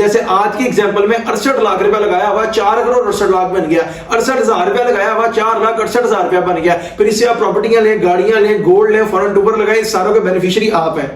जैसे आज की एग्जांपल में 68 लाख रुपया लगाया हुआ 4 करोड़ 68 लाख बन गया, 68,000 रुपया लगाया हुआ 4,68,000 रुपया बन गया। फिर इससे आप प्रॉपर्टियां लें, गाड़ियां लें, गोल्ड लें, फॉरेन टूर लगाएं, सारों के बेनिफिशियरी आप हैं।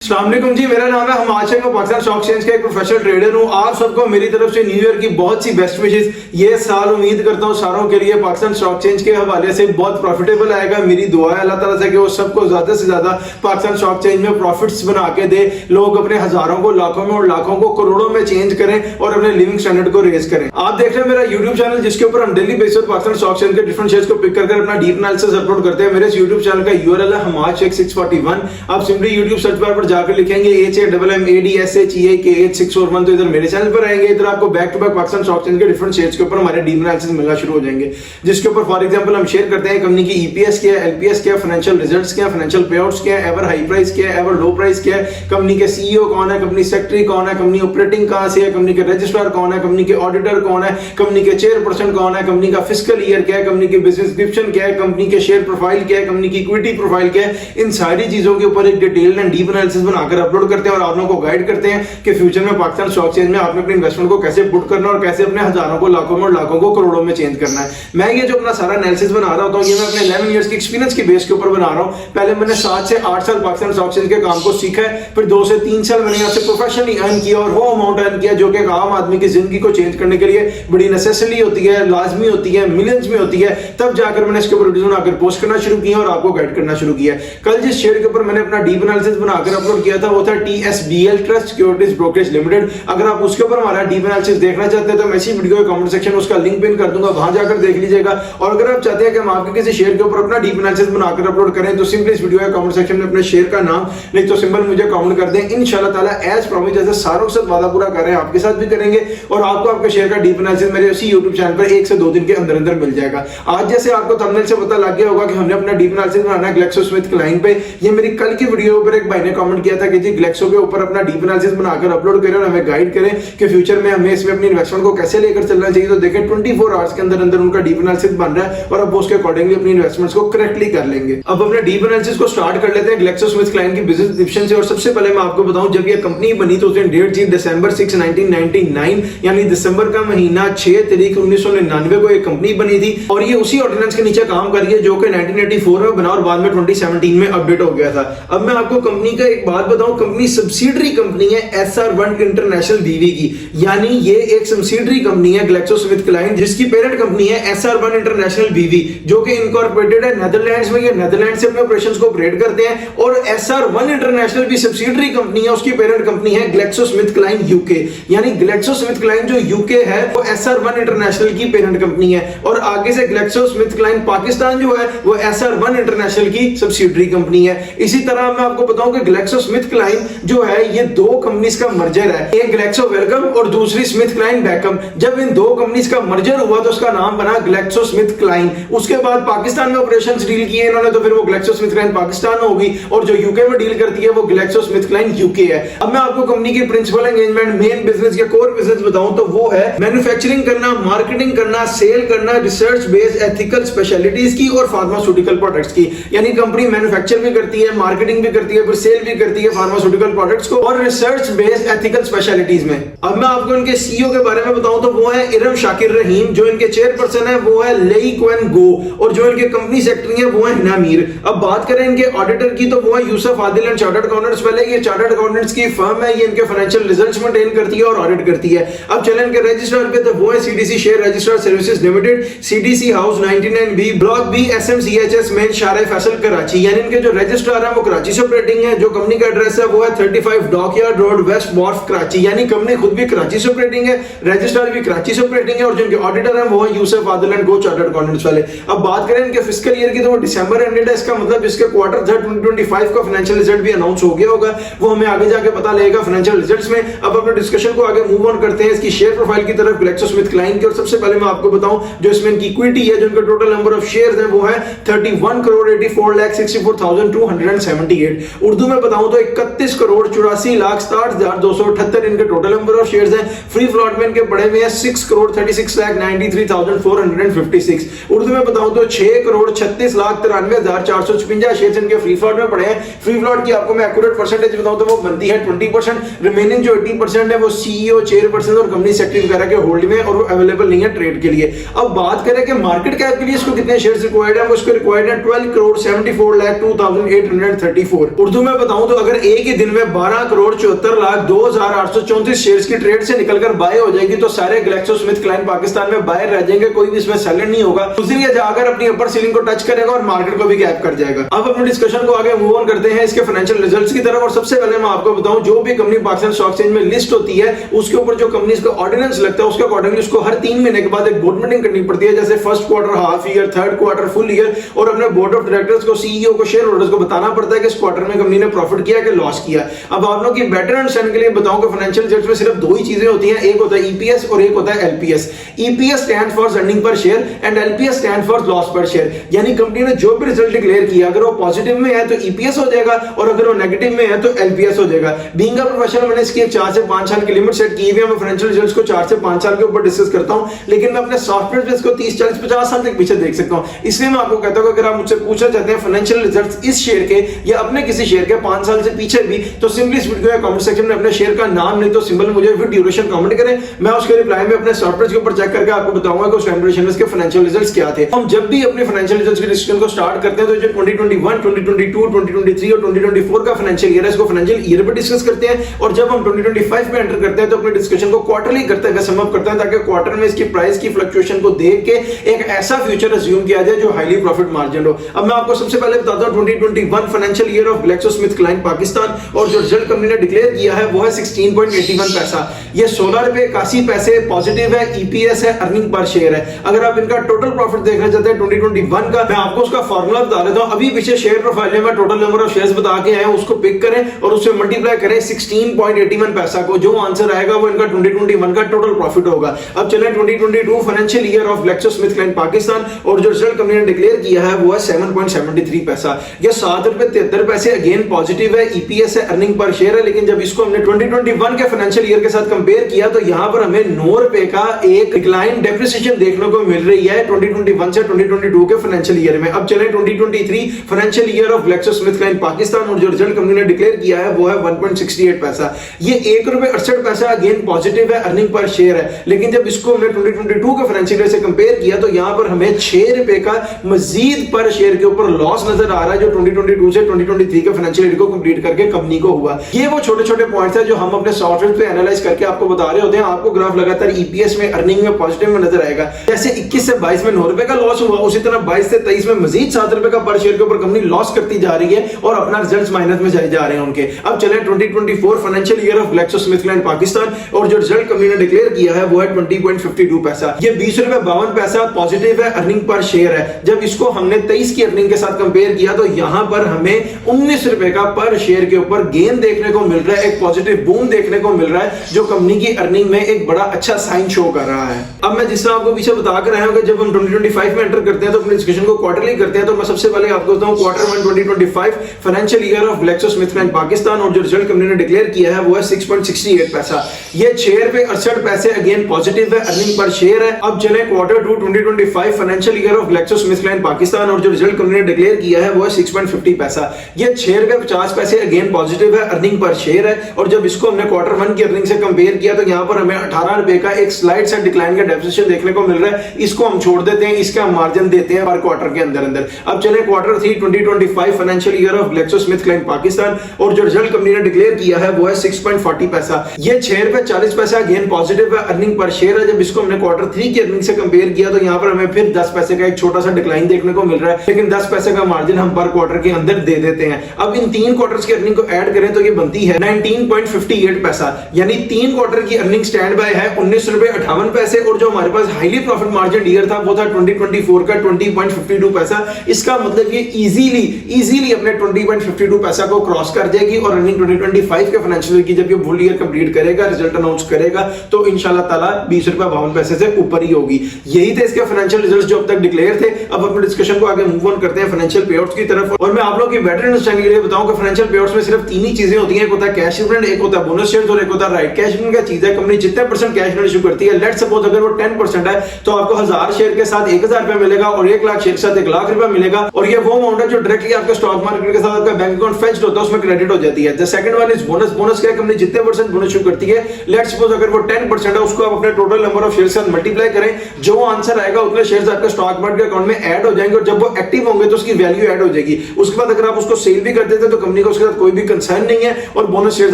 अस्सलाम वालेकुम जी, मेरा नाम है हमाद शेख, मैं पाकिस्तान स्टॉक एक्सचेंज का एक प्रोफेशनल ट्रेडर हूं। आप सबको मेरी तरफ से न्यू ईयर की बहुत सी बेस्ट विशेस। ये साल उम्मीद करता हूं सारों के लिए पाकिस्तान स्टॉक एक्सचेंज के हवाले से बहुत प्रॉफिटेबल आएगा। मेरी दुआ है अल्लाह ताला से कि वो सबको ज्यादा से ज्यादा पाकिस्तान स्टॉक एक्सचेंज में प्रॉफिट्स बना के दे, लोग अपने हजारों को, लाखों में और लाखों को करोड़ों में चेंज करें और अपने लिविंग स्टैंडर्ड को रेज करें। आप देख रहे हैं मेरा यूट्यूब चैनल, जिसके ऊपर हम डेली बेसिस पर पाकिस्तान स्टॉक एक्सचेंज के डिफरेंट शेयर्स को पिक करके अपना डीप एनालिसिस अपलोड करते हैं। मेरे यूट्यूब चैनल का यूआरएल है हमाद शेख 641। आप सिंपली यूट्यूब सर्च बार पर जाकर लिखेंगे HAMMADSHEAKH641 तो इधर मेरे चैनल पर आएंगे। इधर आपको back to back Pakistan stock exchange के डिफरेंट शेयर्स के ऊपर हमारे डीप एनालिसिस मिलना शुरू हो जाएंगे, जिसके ऊपर फॉर एग्जांपल हम शेयर करते हैं कंपनी की ईपीएस क्या है, एलपीएस क्या है, फाइनेंशियल रिजल्ट्स क्या है, फाइनेंशियल पेआउट्स क्या है, एवर हाई प्राइस क्या है, एवर लो प्राइस क्या है, कंपनी के सीईओ कौन है, कंपनी सेक्रेटरी कौन है, कंपनी ऑपरेटिंग कहां से है, कंपनी के रजिस्ट्रार कौन है, कंपनी के ऑडिटर कौन है, कंपनी के चेयरपर्सन कौन है, कंपनी का फिस्कल ईयर क्या है, कंपनी की बिजनेस डिस्क्रिप्शन क्या है, कंपनी के शेयर प्रोफाइल क्या है, कंपनी की इक्विटी प्रोफाइल क्या है। इन सारी चीजों के ऊपर एक डिटेल्ड एंड डीप एनालिसिस बनाकर अपलोड करते हैं और आप लोगों को गाइड करते हैं कि फ्यूचर में पाकिस्तान स्टॉक एक्सचेंज में आपने अपने इन्वेस्टमेंट को कैसे पुट करना और कैसे अपने हजारों को, लाखों में और लाखों को करोड़ों में चेंज करना है। मैं ये जो अपना सारा एनालिसिस बना रहा हूं, ये मैं अपने 11 इयर्स की एक्सपीरियंस की बेस के ऊपर बना रहा हूं। पहले मैंने 7 से 8 साल पाकिस्तान स्टॉक एक्सचेंज के काम को सीखा है, फिर 2 से 3 साल मैंने यहाँ से प्रोफेशनली अर्न किया और वो अमाउंट अर्न किया जो कि एक आम आदमी की जिंदगी को चेंज करने के लिए बड़ी नेसेसरी होती है, लाजमी होती है, मिलियंस में होती है। तब जाकर मैंने इसके ऊपर वीडियो बनाकर पोस्ट करना शुरू किया और आपको गाइड करना शुरू किया। कल जिस शेयर के ऊपर मैंने अपना डीप एनालिसिस बनाकर अपलोड किया था वो था TSBL trust securities brokerage limited. अगर आप उसके ऊपर हमारा डीप एनालिसिस देखना चाहते हैं तो मैं इसी वीडियो के कमेंट सेक्शन में उसका लिंक पिन कर दूंगा, वहां जाकर देख लीजिएगा। और अगर आप चाहते हैं कि हम आपके किसी शेयर के ऊपर अपना डीप एनालिसिस बनाकर अपलोड करें तो सिंपली इस वीडियो के कमेंट सेक्शन में अपने शेयर का नाम नहीं तो सिंबल मुझे कमेंट कर दें। इंशाल्लाह ताला एज प्रॉमिस जैसे सारों के साथ वादा पूरा कर रहे हैं आपके साथ भी करेंगे और आपको आपके शेयर का डीप एनालिसिस मेरे इसी YouTube चैनल पर 1 से 2 दिन के अंदर अंदर मिल जाएगा। आज जैसे आपको थंबनेल से पता लग गया होगा कि हमने अपना डीप एनालिसिस बनाना है GlaxoSmithKline पे। ये मेरी कल की वीडियो पर एक भाई ने कमेंट किया था कि जी ग्लेक्सो के ऊपर अपना डीप एनालिसिस बनाकर अपलोड करें और हमें गाइड करें कि फ्यूचर में हमें इसमें अपनी इन्वेस्टमेंट को कैसे लेकर चलना चाहिए। तो देखें 24 आवर्स के अंदर अंदर उनका डीप एनालिसिस बन रहा है और अब उसके अकॉर्डिंगली अपनी इन्वेस्टमेंट्स को करेक्टली कर लेंगे। अब अपने डीप एनालिसिस को स्टार्ट कर लेते हैं GlaxoSmithKline की बिजनेस डिस्क्रिप्शन से। और सबसे पहले मैं आपको बताऊं जब ये कंपनी बनी तो उसने डेट थी December 6, 1999, यानी दिसंबर का महीना 6 तारीख 1999 को एक कंपनी बनी थी और ये उसी ऑर्डिनेंस के नीचे काम कर रही है जो कि 1984 में बना और बाद में 2017 में अपडेट हो गया था। अब मैं आपको कंपनी का एक बात बताऊं, कंपनी सब्सिडरी कंपनी है SR1 इंटरनेशनल बीवी की, यानी ये एक सब्सिडरी कंपनी है GlaxoSmithKline जिसकी पेरेंट कंपनी है SR1 इंटरनेशनल बीवी जो कि इनकॉर्पोरेटेड है नेदरलैंड्स में। ये नेदरलैंड से अपने ऑपरेशंस को ऑपरेट करते हैं और SR1 इंटरनेशनल भी सब्सिडरी कंपनी है, उसकी पेरेंट कंपनी है GlaxoSmithKline UK, यानी GlaxoSmithKline जो UK है वो SR1 इंटरनेशनल की पेरेंट कंपनी है और आगे से GlaxoSmithKline पाकिस्तान जो है वो SR1 इंटरनेशनल की सब्सिडरी कंपनी है। इसी तरह मैं आपको बताऊं कि GlaxoSmithKline जो है ये 2 कंपनीज का मर्जर है, एक ग्लेक्सो वेलकम और दूसरी स्मिथक्लाइन बैकम। जब इन 2 कंपनीज का मर्जर हुआ तो उसका नाम बना GlaxoSmithKline। उसके बाद पाकिस्तान में ऑपरेशंस डील किए इन्होंने तो फिर वो GlaxoSmithKline पाकिस्तान होगी और जो यूके में डील करती है वो GlaxoSmithKline UK है। अब मैं आपको कंपनी की प्रिंसिपल एंगेजमेंट, मेन बिजनेस या कोर बिजनेस बताऊं तो वो है मैन्युफैक्चरिंग करना, मार्केटिंग करना, सेल करना रिसर्च बेस्ड एथिकल स्पेशलिटीज की और फार्मास्यूटिकल प्रोडक्ट्स की। यानी कंपनी मैन्युफैक्चर भी करती है, मार्केटिंग भी करती है, फिर सेल भी करती है फार्मास्यूटिकल प्रोडक्ट्स को और रिसर्च बेस्ड एथिकल स्पेशलिटीज में। अब मैं आपको इनके सीईओ के बारे में बताऊं तो वो है इरम शाकिर रहीम, जो इनके चेयरपर्सन है वो है लेई क्वेन गो और जो इनके कंपनी सेक्रेटरी है वो है हिना मीर। अब बात करें इनके ऑडिटर की तो वो है Yusuf Adil and chartered accountants. पहले ये चार्टर्ड अकाउंटेंट्स की फर्म है, ये इनके फाइनेंशियल रिजल्ट्स मेंटेन करती है और ऑडिट करती है। अब चलें इनके रजिस्ट्रार पे तो वो है CDC share registrar services limited, CDC house 99B block B SMCHS main शारे फैसल कराची, यानी इनके जो रजिस्ट्रार है वो कराची से ऑपरेटिंग है। जो कंपनी का एड्रेस है वो है 35 dockyard road West Wharf Karachi, यानी कंपनी खुद भी कराची से ऑपरेटिंग है, रजिस्ट्रार भी कराची से ऑपरेटिंग है और जिनके ऑडिटर हैं वो है Yusuf Adil and go chartered accountants वाले। अब बात करें इनके फिस्कल ईयर की तो वो दिसंबर एंडेड है, इसका मतलब इसके क्वार्टर 3 2025 का फाइनेंशियल रिजल्ट भी अनाउंस हो गया होगा, वो हमें आगे जाके पता लगेगा फाइनेंशियल रिजल्ट्स में। अब अपने डिस्कशन को आगे मूव ऑन करते हैं इसकी शेयर प्रोफाइल की तरफ GlaxoSmithKline की। और सबसे पहले मैं आपको बताऊं जो इसमें इनकी इक्विटी है, जो इनका टोटल नंबर ऑफ शेयर्स है वो है 31,84,64,278। उर्दू में बता बताऊं तो 31,84,60,278 इनके टोटल नंबर ऑफ शेयर्स हैं। फ्री फ्लोट में इनके पड़े हुए हैं 6,36,93,456। उर्दू में बताऊं तो 6,36,93,456 शेयर्स इनके फ्री फ्लोट में पड़े हैं। फ्री फ्लोट की आपको मैं एक्यूरेट परसेंटेज बताऊं तो वो बनती है 20%। रिमेनिंग जो 80% है वो सीईओ, चेयरपर्सन और कंपनी सेक्रेटरी वगैरह के होल्ड में, और वो अवेलेबल नहीं है ट्रेड के लिए। अब बात करें कि मार्केट कैप के लिए इसको कितने शेयर्स रिक्वायर्ड है, वो इसको रिक्वायर्ड है 12,74,02,834। उर्दू में बताऊं तो अगर एक ही दिन में 12,74,02,834 शेयर्स की ट्रेड से निकलकर बाय हो जाएगी तो सारे ग्लैक्सोस्मिथक्लाइन पाकिस्तान में बायर रह जाएंगे, कोई भी इसमें सेलर नहीं होगा। उस दिन ये जाकर अपनी अपर सीलिंग को टच करेगा और मार्केट को भी गैप कर जाएगा। अब अपने डिस्कशन को आगे मूव ऑन करते हैं इसके फाइनेंशियल रिजल्ट्स की तरफ। और सबसे पहले मैं आपको बताऊं, जो भी कंपनी पाकिस्तान स्टॉक एक्सचेंज में लिस्ट होती है उसके ऊपर जो कंपनी का ऑर्डिनेंस लगता है उसके अकॉर्डिंगली उसको हर 3 महीने के बाद एक बोर्ड मीटिंग करनी पड़ती है, जैसे first quarter, half year, third quarter, full year. और अपने बोर्ड ऑफ डायरेक्टर्स को, सीईओ को, शेयर होल्डर्स को बताना पड़ता है कि इस क्वार्टर में कंपनी ने प्रॉफिट किया कि लॉस किया। अब आप लोगों की बेटर अंडरस्टैंडिंग के लिए बताऊं कि फाइनेंशियल रिजल्ट्स में सिर्फ दो ही चीजें होती हैं, एक होता है ईपीएस और एक होता है LPS. EPS stand for earning per share and LPS stand for loss पर शेयर। यानी कंपनी ने जो भी रिजल्ट डिक्लेयर किया अगर वो पॉजिटिव में है तो ईपीएस हो जाएगा और अगर वो नेगेटिव में है तो एलपीएस हो जाएगा। बीइंग अ प्रोफेशनल मैंने इसकी 4 से 5 साल की लिमिट सेट की हुई है। मैं फाइनेंशियल रिजल्ट्स को 4 से 5 साल के ऊपर डिस्कस करता हूं, लेकिन मैं अपने सॉफ्टवेयर पे इसको 30, 40, 50 साल तक पीछे देख सकता हूं। इसलिए मैं आपको कहता हूं कि अगर आप मुझसे पूछना चाहते हैं फाइनेंशियल रिजल्ट्स इस शेयर के या अपने किसी शेयर के 5 साल से पीछे भी, तो सिंपली इस वीडियो के कमेंट सेक्शन में अपने शेयर का नाम नहीं तो सिंबल मुझे विद ड्यूरेशन कमेंट करें। मैं उसके रिप्लाई में अपने सॉफ्टवेयर के ऊपर चेक करके आपको बताऊंगा कि उस टाइम ड्यूरेशन में इसके फाइनेंशियल रिजल्ट्स क्या थे। हम जब भी अपने फाइनेंशियल रिजल्ट्स की डिस्कशन को स्टार्ट करते हैं तो जो 2021, 2022, 2023 और 2024 का फाइनेंशियल ईयर है इसको फाइनेंशियल ईयर पे डिस्कस करते हैं। और जब हम 2025 में एंटर करते हैं तो अपने डिस्कशन को क्वार्टरली करते हुए सम अप करते हैं, ताकि क्वार्टर में इसकी प्राइस की फ्लक्चुएशन को देख के एक ऐसा फ्यूचर अज्यूम किया जाए जो हाईली प्रॉफिट मार्जिन हो। अब मैं आपको सबसे पहले बताता हूं 2021 financial year of GlaxoSmithKline Pakistan, और जो रिजल्ट कंपनी ने डिक्लेयर किया है वो है 16.81 पैसा। ये 16 रुपए 81 पैसे पॉजिटिव है, ईपीएस है, अर्निंग पर शेयर है। अगर आप इनका टोटल प्रॉफिट देखना चाहते हैं 2021 का, मैं आपको उसका फॉर्मूला बता देता हूं। अभी पीछे शेयर प्रोफाइल में मैं टोटल नंबर ऑफ शेयर्स बता के आया हूं, उसको पिक करें और उससे मल्टीप्लाई करें 16.81 पैसा को। जो आंसर आएगा वो इनका 2021 का टोटल प्रॉफिट होगा। अब चलें 2022 financial year of GlaxoSmithKline Pakistan, और जो रिजल्ट कंपनी ने डिक्लेयर किया है वो है 7.73 पैसा। ये 7 रुपए 73 पैसे अगेन पॉजिटिव है, ईपीएस है, अर्निंग पर शेयर है। लेकिन जब इसको हमने 2021 के फाइनेंशियल ईयर के साथ कंपेयर किया तो यहां पर हमें 9 रुपए का एक डिक्लाइन डेप्रिसिएशन देखने को मिल रही है 2021 से 2022 के फाइनेंशियल ईयर में। अब चलें 2023 financial year of GlaxoSmithKline Pakistan, और जो रिजल्ट कंपनी ने डिक्लेयर किया है वो है 1.68 पैसा। ये 1 रुपए 68 पैसा अगेन पॉजिटिव है, अर्निंग पर शेयर है। लेकिन जब इसको हमने 2022 के फाइनेंशियल ईयर से कंपेयर किया तो यहां पर हमें 6 रुपए का मजीद पर शेयर के ऊपर लॉस नजर आ रहा है जो 2022 से 2023 के फाइनेंशियल ईयर को कंप्लीट करके कंपनी को हुआ। ये वो छोटे छोटे पॉइंट्स हैं जो हम अपने सॉफ्टवेयर पे एनालाइज करके आपको बता रहे होते हैं। आपको ग्राफ लगातार ईपीएस में, अर्निंग में, पॉजिटिव में नजर आएगा। जैसे 21 से 22 में 9 रुपए का लॉस हुआ, उसी तरह 22 से 23 में मजीद 7 रुपए का पर शेयर के ऊपर कंपनी लॉस करती जा रही है और अपना रिजल्ट्स माइनस में जाए जा रहे हैं उनके। अब चलें 2024 financial year of GlaxoSmithKline Pakistan, और जो रिजल्ट कंपनी ने डिक्लेयर किया है वो है 20.52 पैसा। ये 20 रुपए 52 पैसा पॉजिटिव है, अर्निंग पर शेयर है। जब इसको हमने 23 की अर्निंग के साथ कंपेयर किया तो यहां पर हमें 19 रुपए का पर शेयर के ऊपर गेन देखने को मिल रहा है, एक पॉजिटिव बूम देखने को मिल रहा है जो कंपनी की अर्निंग में एक बड़ा अच्छा साइन शो कर रहा है। अब मैं जिस तरह आपको पीछे बता कर आया हूं कि जब हम 2025 में एंटर करते हैं तो अपने डिस्कशन को क्वार्टरली करते हैं, तो मैं सबसे पहले आपको बताऊं quarter 1 2025 financial year of GlaxoSmithKline Pakistan, और जो रिजल्ट कंपनी ने डिक्लेयर किया है वो है 6.68 पैसा। ये 6 रुपए 68 पैसे अगेन पॉजिटिव है, अर्निंग पर शेयर है। अब चले quarter 2 2025 financial year of GlaxoSmithKline Pakistan, और जो रिजल्ट कंपनी ने डिक्लेयर किया है वो है 6.50 पैसा। ये 6 रुपए 50 पैसे अगेन पॉजिटिव है, अर्निंग पर शेयर है। और जब इसको हमने क्वार्टर 1 की अर्निंग से कंपेयर किया तो यहां पर हमें 18 रुपए का एक स्लाइड सा डिक्लाइन का डेप्रिसिएशन देखने को मिल रहा है। इसको हम छोड़ देते हैं, इसका मार्जिन देते हैं पर क्वार्टर के अंदर अंदर। अब चले quarter 3 2025 financial year of GlaxoSmithKline Pakistan, और जो रिजल्ट कंपनी ने डिक्लेयर किया है वो है 6.40 पैसा। ये 6 रुपए 40 पैसा अगेन पॉजिटिव है, अर्निंग पर शेयर है। जब इसको हमने क्वार्टर 3 की अर्निंग से कंपेयर किया तो यहां पर हमें फिर 10 पैसे का एक छोटा सा डिक्लाइन देखने को मिल रहा है, लेकिन 10 पैसे का मार्जिन हम पर क्वार्टर के अंदर दे देते हैं। अब इन 3 क्वार्टर्स की अर्निंग को ऐड करें तो ये बनती है 19.58 पैसा। यानी 3 क्वार्टर की अर्निंग स्टैंड बाय है 19 रुपए 58 पैसे, और जो हमारे पास हाईली प्रॉफिट मार्जिन ईयर था वो था 2024 का 20.52 पैसा। इसका मतलब ये इजीली अपने 20.52 पैसा को क्रॉस कर जाएगी, और अर्निंग 2025 के फाइनेंशियल की जब ये फुल ईयर कंप्लीट करेगा, रिजल्ट अनाउंस करेगा, तो इंशाल्लाह ताला 20 रुपए 52 पैसे से ऊपर ही होगी। यही थे इसके फाइनेंशियल रिजल्ट्स जो अब तक डिक्लेयर थे। अब अपने डिस्कशन को आगे मूव ऑन करते हैं फाइनेंशियल पेआउट्स की तरफ, और मैं आप लोगों की बेटर अंडरस्टैंडिंग के लिए बताऊं कि फाइनेंशियल पेआउट्स में सिर्फ तीन ही चीजें होती हैं, एक होता है कैश डिविडेंड, एक होता है बोनस शेयर्स और एक होता है राइट। कैश डिविडेंड क्या चीज है, कंपनी जितने परसेंट कैश डिविडेंड इशू करती है, लेट्स सपोज अगर वो 10% है तो आपको 1000 शेयर के साथ 1000 रुपया मिलेगा और 1 लाख शेयर के साथ 1 लाख रुपया मिलेगा, और ये वो अमाउंट है जो डायरेक्टली आपके स्टॉक मार्केट के साथ आपका बैंक अकाउंट फेच्ड होता है, उसमें क्रेडिट हो जाती है। The second one is bonus. Bonus क्या है, कंपनी जितने परसेंट बोनस इशू करती है, लेट्स सपोज अगर वो 10% है, उसको आप अपने टोटल नंबर ऑफ शेयर से मल्टीप्लाई करें, जो आंसर आएगा उतने शेयर्स आपके स्टॉक मार्केट अकाउंट में ऐड हो जाएंगे और जब वो एक्टिव होंगे तो उसकी वैल्यू ऐड हो जाएगी। उसके बाद अगर आप उसको सेल भी कर देते हैं तो कंपनी को उसके साथ कोई भी कंसर्न नहीं है और बोनस शेयर्स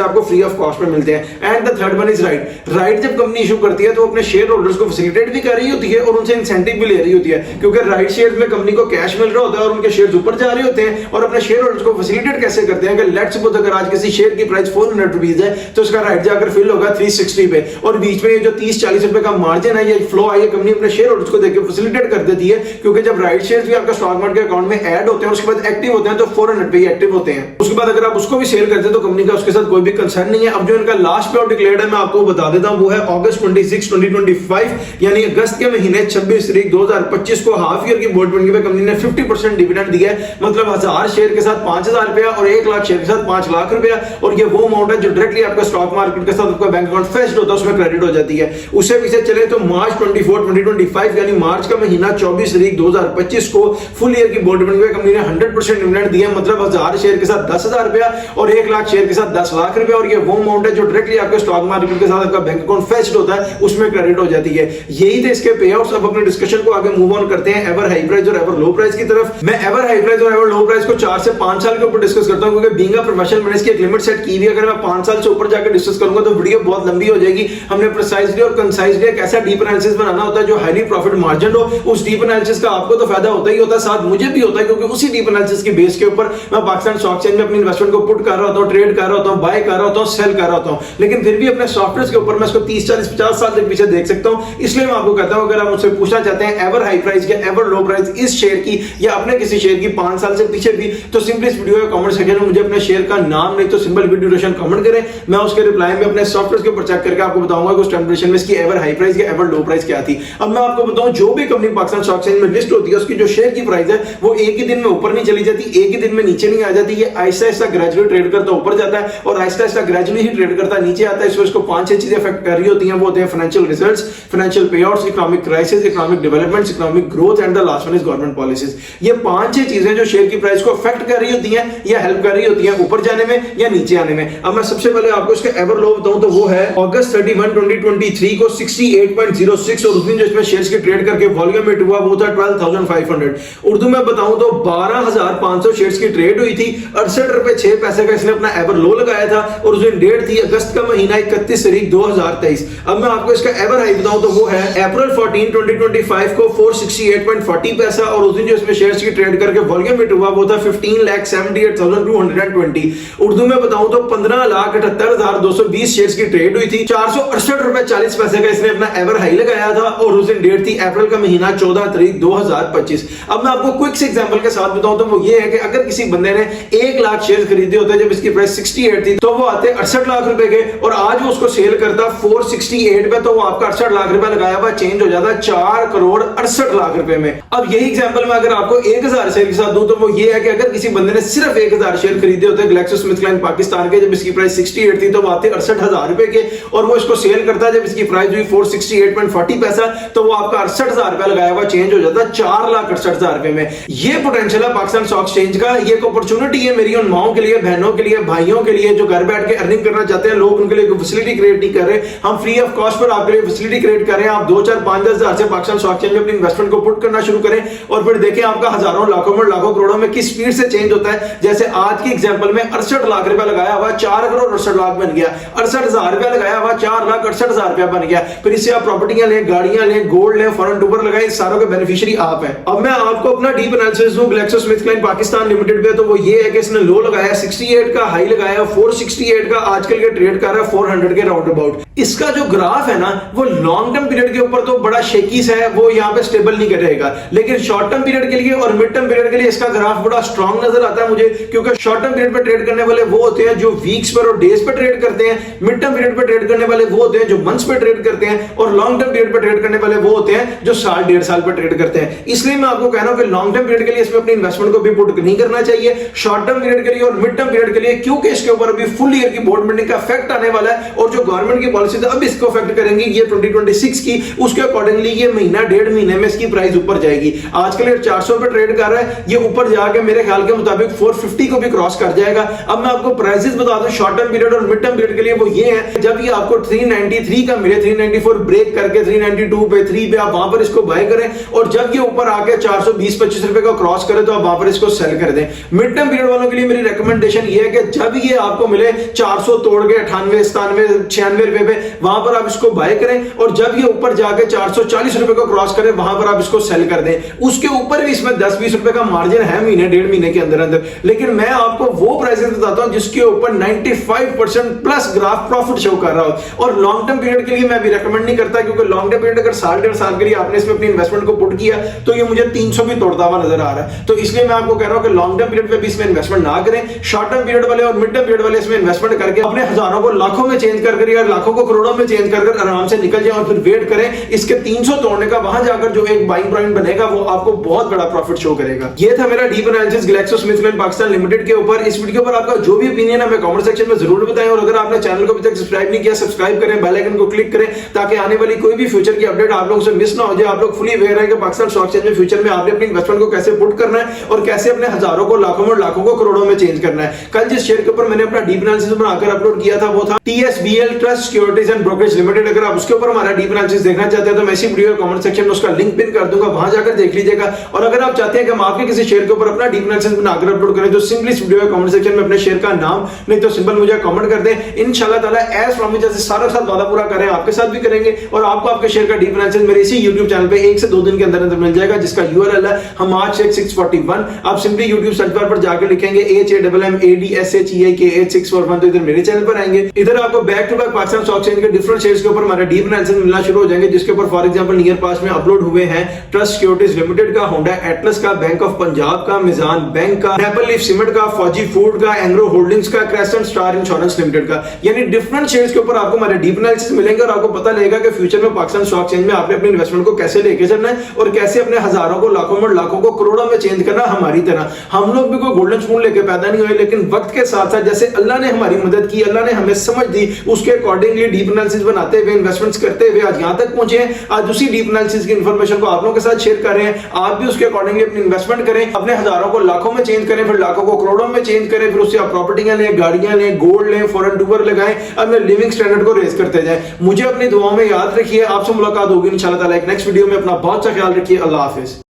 आपको फ्री ऑफ कॉस्ट में मिलते हैं। And the third one is right. Right जब कंपनी इशू करती है तो अपने शेयर होल्डर्स को फैसिलिटेट भी कर रही होती है और उनसे इंसेंटिव भी ले रही होती है, क्योंकि राइट शेयर्स में कंपनी को कैश मिल रहा होता है और उनके शेयर्स ऊपर जा रहे होते हैं। और अपने शेयर होल्डर्स को फैसिलिटेट कैसे करते हैं कि लेट्स सपोज अगर आज किसी शेयर की प्राइस 400 रुपीज है तो उसका राइट जाकर फिल होगा 360 पे, और बीच में ये जो 30-40 रुपए का मार्जिन है, ये फ्लो है, ये कंपनी अपने शेयर होल्डर्स को देकर फैसिलिटेट कर देती है, क्योंकि जब राइट शेयर्स भी आपका स्टॉक मार्केट अकाउंट में ऐड होते हैं उसके बाद एक्टिव होते हैं तो 400 पे ही एक्टिव होते हैं। उसके बाद अगर आप उसको भी सेल करते हैं तो कंपनी का उसके साथ कोई भी कंसर्न नहीं है। अब जो इनका लास्ट पे आउट डिक्लेयर्ड है मैं आपको बता देता हूं, वो है अगस्त 26, 2025, यानी अगस्त के महीने 26 तारीख 2025 को हाफ ईयर की बोर्ड मीटिंग में कंपनी ने 50% डिविडेंड दिया है, मतलब 1000 शेयर के साथ 5000 रुपया और 1 लाख शेयर के साथ 5 लाख रुपया, और ये वो अमाउंट है जो डायरेक्टली आपका स्टॉक मार्केट के साथ आपका बैंक अकाउंट फेच्ड होता है, उसमें क्रेडिट हो जाती है। उससे पीछे चले तो मार्च 24, 2025 यानी मार्च का महीना 24 तारीख 2025 को फुल ईयर की बोर्ड मीटिंग में कंपनी ने 100% डिविडेंड दिया, मतलब 1000 शेयर के साथ 10,000 रुपया और 1 लाख शेयर के साथ 10 लाख रुपया, और ये वो अमाउंट है जो डायरेक्टली आपके स्टॉक मार्केट के साथ आपका बैंक अकाउंट फेच्ड होता है, उसमें क्रेडिट हो जाती है। यही थे इसके पेआउट्स। अब अपने डिस्कशन को आगे मूव ऑन करते हैं एवर हाई प्राइस और एवर लो प्राइस की तरफ। मैं एवर हाई प्राइस और एवर लो प्राइस को 4 से 5 साल के ऊपर डिस्कस करता हूं, क्योंकि बीइंग अ प्रोफेशनल मैंने इसकी एक लिमिट सेट की हुई है। अगर मैं 5 साल से ऊपर जाकर डिस्कस करूंगा तो वीडियो बहुत लंबी हो जाएगी। हमने प्रिसाइजली और कंसाइजली एक ऐसा डीप एनालिसिस बनाना होता है जो हाईली प्रॉफिट मार्जिन हो। उस डीप एनालिसिस का आपको तो फायदा होता ही होता है, साथ मुझे भी होता है, क्योंकि उसी डीप एनालिसिस की बेस के ऊपर मैं पाकिस्तान स्टॉक एक्सचेंज में अपनी इन्वेस्टमेंट को पुट कर रहा होता हूं, ट्रेड कर रहा होता हूं, बाय कर रहा होता हूं, सेल कर रहा होता हूं, लेकिन फिर भी अपने सॉफ्टवेयर के ऊपर मैं इसको 30, 40, 50 साल तक पीछे देख सकता हूं। इसलिए मैं आपको कहता हूं, अगर आप मुझसे पूछना चाहते हैं एवर हाई प्राइस या एवर लो प्राइस इस शेयर की या अपने किसी शेयर की 5 साल से पीछे भी, तो सिंपली इस वीडियो के कमेंट सेक्शन में मुझे अपने शेयर का नाम नहीं तो सिंपल वीडियो ड्यूरेशन कमेंट करें। मैं उसके रिप्लाई में अपने सॉफ्टवेयर के ऊपर चेक करके आपको बताऊंगा कि उस टाइम ड्यूरेशन में इसकी एवर हाई प्राइस या एवर लो प्राइस क्या थी। अब मैं आपको बताऊं, जो भी कंपनी पाकिस्तान स्टॉक एक्सचेंज में लिस्ट होती है उसकी जो शेयर की प्राइस है वो एक ही दिन में ऊपर नहीं चली जाती, एक ही दिन में नीचे नहीं आ जाती। ये आहिस्ता आहिस्ता ग्रेजुअली ट्रेड करता ऊपर जाता है और आहिस्ता आहिस्ता ग्रेजुअली ही ट्रेड करता नीचे आता है। इसको 5-6 चीजें अफेक्ट कर रही होती हैं। वो होते हैं financial results, financial पेआउट्स, economic crisis, economic developments, economic growth and the last one is government policies. ये 5-6 चीजें जो शेयर की प्राइस को अफेक्ट कर रही होती हैं या हेल्प कर रही होती हैं ऊपर जाने में या नीचे आने में। अब मैं सबसे पहले आपको इसका एवर लो बताऊं तो वो है अगस्त 31, 2023 को 68.06, और उस दिन जो इसमें शेयर्स की ट्रेड करके वॉल्यूम हिट हुआ वो था 12,500। उर्दू में बताऊं तो 12,500 शेयर्स की ट्रेड हुई थी, 68 रुपए 6 पैसे का इसने अपना एवर लो लगाया था, और उस दिन डेट थी अगस्त का महीना 31 तारीख 2023। अब मैं आपको इसका एवर हाई बताऊं तो वो है अप्रैल 14, 2025 को 468.40 पैसा, और उस दिन जो इसमें शेयर्स की ट्रेड करके वॉल्यूम हिट हुआ वो था 15,78,220। उर्दू में बताऊं तो 15,78,220 शेयर्स की ट्रेड हुई थी, 468 रुपए 40 पैसे का इसने अपना एवर हाई लगाया था, और उस दिन डेट थी अप्रैल का महीना 14 तारीख 2025। अब मैं आपको क्विक से एग्जांपल के साथ बताऊं तो वो ये है कि अगर किसी बंदे ने 1 लाख शेयर खरीदे होते जब इसकी प्राइस 68 थी तो वो आते 68 लाख रुपए के, और आज वो उसको सेल करता 468 पे, तो वो आपका 68 लाख रुपए लगाया हुआ चेंज हो जाता 4,68,00,000 रुपए में। अब यही एग्जांपल मैं अगर आपको 1000 शेयर के साथ दूं तो वो ये है कि अगर किसी बंदे ने सिर्फ 1000 शेयर खरीदे होते ग्लैक्सोस्मिथक्लाइन पाकिस्तान के, जब इसकी प्राइस 68 थी तो वो आते 68,000 रुपए के, और वो इसको सेल करता जब इसकी प्राइस हुई 468.40 पैसा, तो वो आपका 68,000 रुपए लगाया हुआ चेंज हो जाता 4,68,000 रुपए में। ये पोटेंशियल है पाकिस्तान स्टॉक एक्सचेंज का, ये एक अपॉर्चुनिटी है मेरी उन माओं के लिए, बहनों के लिए, भाइयों के लिए जो घर बैठ के अर्निंग करना चाहते हैं। लोग उनके लिए फैसिलिटी क्रिएट नहीं कर रहे, हम फ्री ऑफ कॉस्ट पर आपके लिए फैसिलिटी क्रिएट कर रहे हैं। आप 2, 4, 5, 10 हजार से पाकिस्तान स्टॉक एक्सचेंज में अपनी इन्वेस्टमेंट को पुट करना शुरू करें और फिर देखें आपका हजारों, लाखों में, लाखों करोड़ों में किस स्पीड से चेंज होता है। जैसे आज की एग्जांपल में 68 लाख रुपया लगाया हुआ 4 करोड़ 68 लाख बन गया, 68,000 रुपया लगाया हुआ 4,68,000 रुपया बन गया। फिर इससे आप प्रॉपर्टियां लें, गाड़ियां लें, गोल्ड लें, फॉरेन टूबर लगाएं, सारों के बेनिफिशियरी आप हैं। अब मैं आपको अपना डीप एनालिसिस दूं ग्लैक्सोस्मिथक्लाइन पाकिस्तान लिमिटेड पे, तो वो ये है कि इसने लो लगाया 68 का, हाई लगाया 468 का, आजकल के ट्रेड कर रहा है 400 के राउंड अबाउट। इसका जो ग्राफ है ना वो लॉन्ग टर्म पीरियड के ऊपर तो बड़ा शेकीस है, वो यहाँ पे स्टेबल नहीं रहेगा, लेकिन शॉर्ट टर्म पीरियड के लिए और मिड टर्म पीरियड के लिए इसका ग्राफ बड़ा स्ट्रांग नजर आता है मुझे, क्योंकि शॉर्ट टर्म पीरियड पे ट्रेड करने वाले वो होते हैं जो वीक्स पर और डेज पर ट्रेड करते हैं, मिड टर्म पीरियड पे ट्रेड करने वाले वो होते हैं जो मंथ्स पे ट्रेड करते हैं, और लॉन्ग टर्म पीरियड पे ट्रेड करने वाले वो होते हैं जो साल, 1.5 साल पर ट्रेड करते हैं। इसलिए मैं आपको कह रहा हूं कि लॉन्ग टर्म पीरियड के लिए इसमें अपनी इन्वेस्टमेंट को भी पुट नहीं करना चाहिए। शॉर्ट टर्म पीरियड पीरियड के लिए और मिड टर्म पीरियड के लिए, क्योंकि इसके ऊपर अभी फुल ईयर की बोर्ड मीटिंग का इफेक्ट आने वाला है और जो गवर्नमेंट की पॉलिसी अब इसको इफेक्ट करेंगी ये 2026 की, उसके अकॉर्डिंगली ये महीना डेढ़ महीने में इसकी प्राइस ऊपर जाएगी। आजकल ये 400 पे ट्रेड कर रहा है, ये ऊपर जाके मेरे ख्याल के मुताबिक 450 को भी क्रॉस कर जाएगा। अब मैं आपको प्राइसेस बता दूं शॉर्ट टर्म पीरियड और मिड टर्म पीरियड के लिए, वो ये है जब ये आपको 393 का मिले, 394 ब्रेक करके 392 पे 3 पे आप वहां पर इसको बाय करें और जब ये ऊपर आके 420-25 रुपए का क्रॉस करे तो आप वहां पर इसको सेल कर दें। मिड टर्म पीरियड वालों के लिए मेरी रिकमेंडेशन ये है कि जब ये आपको मिले 400 तोड़ के 98, 97, 96 रुपए पे, वहां पर आप इसको बाय करें और जब ये ऊपर जाके 440 रुपए को क्रॉस करे वहां पर आप इसको सेल कर दें। उसके ऊपर भी इसमें 10-20 रुपए का मार्जिन है महीने डेढ़ महीने के अंदर अंदर, लेकिन मैं आपको वो प्राइसेस बताता हूं जिसके ऊपर 95% प्लस ग्राफ प्रॉफिट शो कर रहा हो। और लॉन्ग टर्म पीरियड के लिए मैं भी रेकमेंड नहीं करता, क्योंकि लॉन्ग टर्म पीरियड अगर साल डेढ़ साल के लिए आपने इसमें अपनी इन्वेस्टमेंट को पुट किया तो ये मुझे 300 भी तोड़ता हुआ नजर आ रहा है। तो इसलिए मैं आपको कह रहा हूं कि लॉन्ग टर्म पीरियड पे भी इसमें इन्वेस्टमेंट ना करें। शॉर्ट टर्म पीरियड वाले और मिड टर्म पीरियड वाले इसमें इन्वेस्टमेंट करके अपने हजारों को लाखों में चेंज कर या लाखों को करोड़ों में चेंज कर आराम से निकल जाए और फिर वेट करें इसके 300 तोड़ने का, वहां जाकर जो एक बाइंग पॉइंट बनेगा वो आपको बहुत बड़ा प्रॉफिट शो करेगा। ये था मेरा deep analysis GlaxoSmithKline Pakistan limited के ऊपर। इस वीडियो पर आपका जो भी ओपिनियन है हमें कमेंट सेक्शन में जरूर बताएं और अगर आपने चैनल को अभी तक सब्सक्राइब नहीं किया सब्सक्राइब करें, बेल आइकन को क्लिक करें ताकि आने वाली कोई भी फ्यूचर की अपडेट आप लोगों से मिस ना हो जाए। आप लोग फुली अवेयर है कि पाकिस्तान स्टॉक एक्सचेंज में फ्यूचर में आपने अपनी इन्वेस्टमेंट को कैसे पुट करना है और कैसे अपने हजारों को लाखों में लाखों को करोड़ों में चेंज करना है। कल जिस शेयर के ऊपर मैंने अपना डीप एनालिसिस बनाकर अपलोड किया था वो था TSBL trust securities and brokerage limited. अगर आप उसके ऊपर हमारा डीप एनालिसिस देखना चाहते हैं तो मैं इसी वीडियो कमेंट सेक्शन में उसका लिंक पिन कर दूंगा, वहां जाकर देख लीजिएगा। और अगर आप चाहते हैं कि हम आपके किसी शेयर के ऊपर अपना डीप एनालिसिस बनाकर अपलोड करें तो सिंपली इस वीडियो कमेंट सेक्शन में अपने शेयर का नाम नहीं तो सिंपल मुझे कमेंट कर दें। इंशाल्लाह ताला एज प्रॉमिस जैसे सारा साथ वादा पूरा करें आपके साथ भी करेंगे और आपको आपके शेयर का डीप एनालिसिस मेरे इसी YouTube चैनल पे 1 से 2 दिन के अंदर अंदर मिल जाएगा, जिसका URL है हमाद शेख 641। आप सिंपली YouTube सर्च बार पर जाकर लिखेंगे HAMMADSHEIK8641 तो इधर मेरे चैनल पर आएंगे। इधर आपको back to back Pakistan stock exchange के डिफरेंट शेयर्स के ऊपर हमारा डीप एनालिसिस मिलना शुरू हो जाएंगे, जिसके ऊपर फॉर एग्जांपल नियर पास में अपलोड हुए हैं ट्रस्ट सिक्योरिटीज लिमिटेड का, होंडा एटलस का, बैंक ऑफ पंजाब का, मिजान बैंक का, मैपल लीफ सीमेंट का, फौजी फूड का, एंग्रो होल्डिंग्स का, क्रेसेंट स्टार इंश्योरेंस लिमिटेड का। यानी डिफरेंट शेयर्स के ऊपर आपको हमारे डीप एनालिसिस मिलेंगे और आपको पता लगेगा कि फ्यूचर में पाकिस्तान स्टॉक एक्सचेंज में आपने अपनी इन्वेस्टमेंट को कैसे लेके चलना है और कैसे अपने हजारों को लाखों में लाखों को करोड़ों में चेंज करना। हमारी तरह हम लोग भी कोई गोल्डन स्पून लेके पैदा नहीं हुए, लेकिन वक्त के साथ साथ जैसे अल्लाह ने हमारी मदद की, अल्लाह ने हमें समझ दी, उसके अकॉर्डिंगली डीप एनालिसिस बनाते हुए इन्वेस्टमेंट्स करते हुए आज यहां तक पहुंचे हैं। आज उसी डीप एनालिसिस की इंफॉर्मेशन को आप लोगों के साथ शेयर कर रहे हैं। आप भी उसके अकॉर्डिंगली अपनी इन्वेस्टमेंट करें, अपने हजारों को लाखों में चेंज करें, फिर लाखों को करोड़ों में चेंज करें, फिर उससे आप प्रॉपर्टियां लें, गाड़ियां लें, गोल्ड लें, फॉरेन टूर लगाएं, अपने लिविंग स्टैंडर्ड को रेज करते जाएं। मुझे अपनी दुआओं में याद रखिए। आपसे मुलाकात होगी इंशाल्लाह ताला एक नेक्स्ट वीडियो में। अपना बहुत सा ख्याल रखिए। अल्लाह हाफिज।